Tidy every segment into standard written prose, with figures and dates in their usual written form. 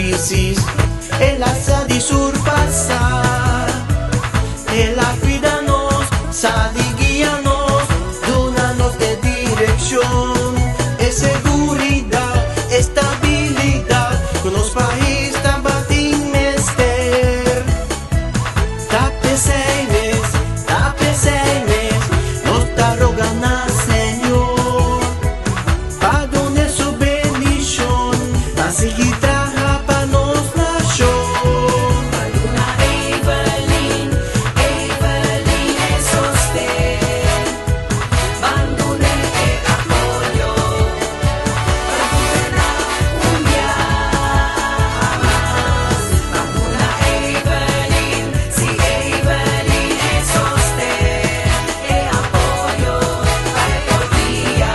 crisis, ela sa di surpassar, ela cuida-nos, sa di guia-nos, dona-nos de dirección, e seguridad, estabilidad, con los país tabatin mester. Tape seines, nos ta rogana Señor, pa donde su bendición, pa seguir traja pa nos nación. Una Evelyn es sostén, bandune e apoyo, banduna un día más. Banduna Evelyn, si Evelyn es sostén e apoyo, para por día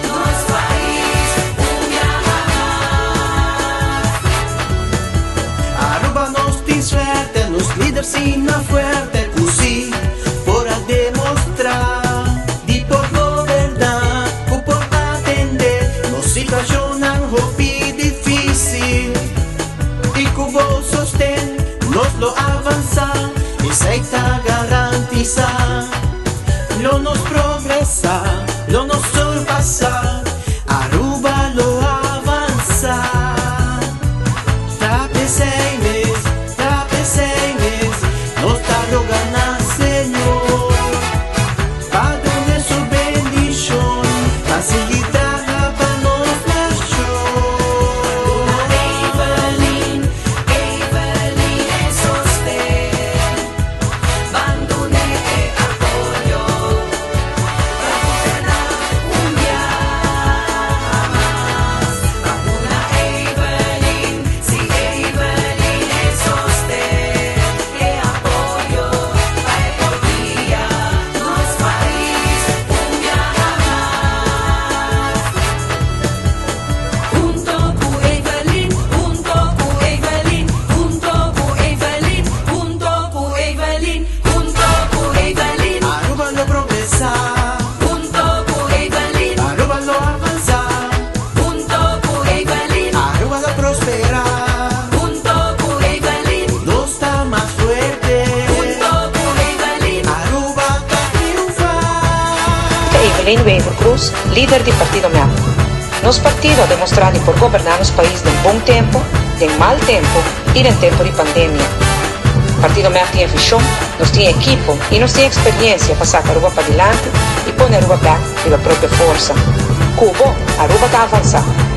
nos país un día más. Aruba nos di suerte, los líderes sin la fuerte, così para demostrar, di por gobernar, por atender, nos situación hopi difícil, y cubo sostén, nos lo avanza, y se está garantiza, lo nos progresa, lo nos surpasa, Aruba lo avanza. Tape seines, nos ta rogana Señor, pa donde su bendición, pa seguir traja pa nos nación. Evelyn es sostén, bandune e apoyo, banduna un día más. Banduna Evelyn, si Evelyn es sostén e apoyo, para por día nos país un día más. Junto cu Evelyn, junto cu Evelyn, junto cu Evelyn, junto cu Evelyn, junto cu Evelyn, Aruba lo progresa, junto cu Evelyn, Aruba lo avanza, junto cu Evelyn, Aruba lo prospera, junto cu Evelyn, no está más fuerte, junto cu Evelyn. Aruba ta triunfar. Evelyn Wever Cruz, líder del Partido MEAP. Nos partido demostrado por gobernar los países en buen tiempo, en mal tiempo y en tiempo de pandemia. Partido MEAP tiene visión, nos tiene equipo y nos tiene experiencia para sacar Aruba para adelante y poner Aruba back de la propia fuerza. Cubo, Aruba está avanzando.